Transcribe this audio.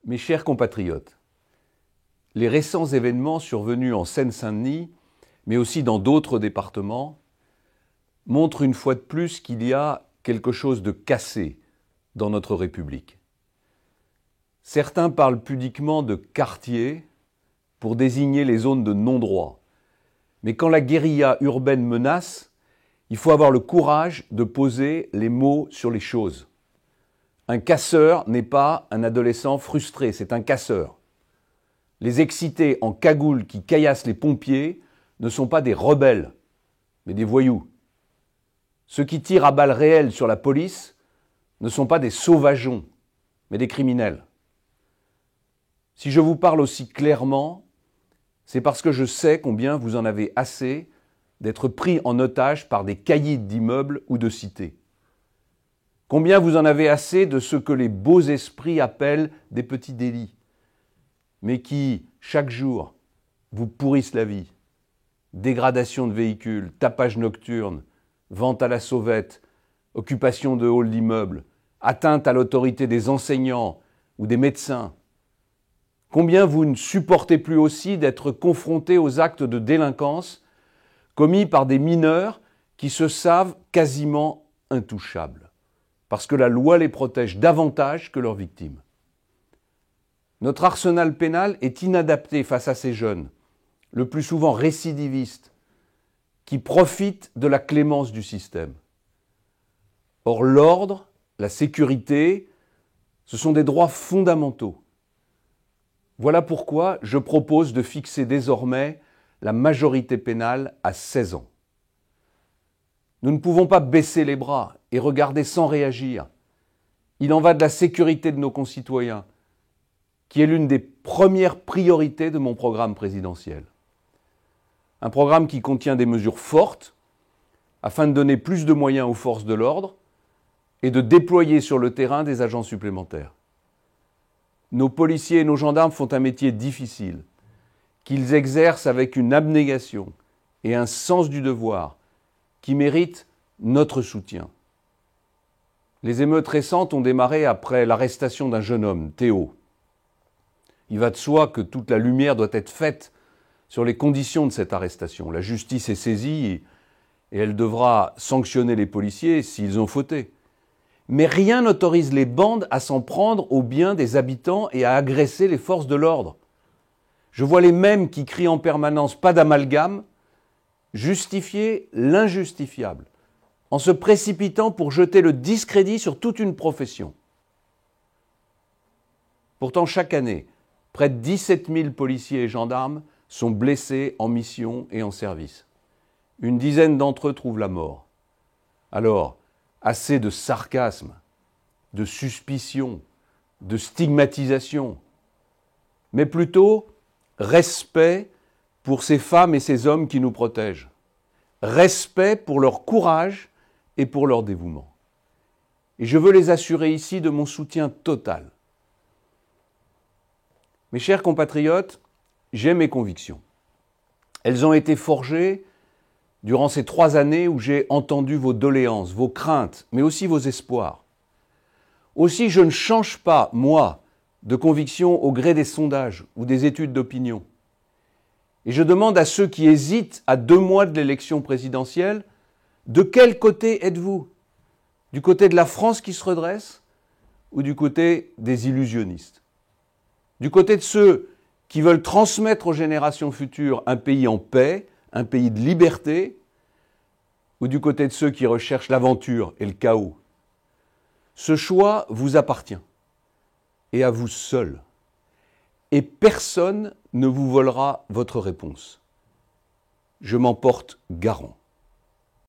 Mes chers compatriotes, les récents événements survenus en Seine-Saint-Denis, mais aussi dans d'autres départements, montrent une fois de plus qu'il y a quelque chose de cassé dans notre République. Certains parlent pudiquement de quartier pour désigner les zones de non-droit. Mais quand la guérilla urbaine menace, il faut avoir le courage de poser les mots sur les choses. Un casseur n'est pas un adolescent frustré, c'est un casseur. Les excités en cagoule qui caillassent les pompiers ne sont pas des rebelles, mais des voyous. Ceux qui tirent à balles réelles sur la police ne sont pas des sauvageons, mais des criminels. Si je vous parle aussi clairement, c'est parce que je sais combien vous en avez assez d'être pris en otage par des caïds d'immeubles ou de cités. Combien vous en avez assez de ce que les beaux esprits appellent des petits délits, mais qui, chaque jour, vous pourrissent la vie. Dégradation de véhicules, tapage nocturne, vente à la sauvette, occupation de halls d'immeubles, atteinte à l'autorité des enseignants ou des médecins. Combien vous ne supportez plus aussi d'être confrontés aux actes de délinquance commis par des mineurs qui se savent quasiment intouchables, parce que la loi les protège davantage que leurs victimes. Notre arsenal pénal est inadapté face à ces jeunes, le plus souvent récidivistes, qui profitent de la clémence du système. Or, l'ordre, la sécurité, ce sont des droits fondamentaux. Voilà pourquoi je propose de fixer désormais la majorité pénale à 16 ans. Nous ne pouvons pas baisser les bras et regarder sans réagir. Il en va de la sécurité de nos concitoyens, qui est l'une des premières priorités de mon programme présidentiel. Un programme qui contient des mesures fortes afin de donner plus de moyens aux forces de l'ordre et de déployer sur le terrain des agents supplémentaires. Nos policiers et nos gendarmes font un métier difficile, qu'ils exercent avec une abnégation et un sens du devoir qui méritent notre soutien. Les émeutes récentes ont démarré après l'arrestation d'un jeune homme, Théo. Il va de soi que toute la lumière doit être faite sur les conditions de cette arrestation. La justice est saisie et elle devra sanctionner les policiers s'ils ont fauté. Mais rien n'autorise les bandes à s'en prendre aux biens des habitants et à agresser les forces de l'ordre. Je vois les mêmes qui crient en permanence « pas d'amalgame », justifier l'injustifiable, en se précipitant pour jeter le discrédit sur toute une profession. Pourtant, chaque année, près de 17 000 policiers et gendarmes sont blessés en mission et en service. Une dizaine d'entre eux trouvent la mort. Alors, assez de sarcasme, de suspicion, de stigmatisation, mais plutôt respect pour ces femmes et ces hommes qui nous protègent, respect pour leur courage et pour leur dévouement. Et je veux les assurer ici de mon soutien total. Mes chers compatriotes, j'ai mes convictions. Elles ont été forgées durant ces 3 années où j'ai entendu vos doléances, vos craintes, mais aussi vos espoirs. Aussi, je ne change pas, moi, de conviction au gré des sondages ou des études d'opinion. Et je demande à ceux qui hésitent à 2 mois de l'élection présidentielle, de quel côté êtes-vous? Du côté de la France qui se redresse ou du côté des illusionnistes? Du côté de ceux qui veulent transmettre aux générations futures un pays en paix, un pays de liberté, ou du côté de ceux qui recherchent l'aventure et le chaos? Ce choix vous appartient, et à vous seul. Et personne ne vous volera votre réponse. Je m'en porte garant.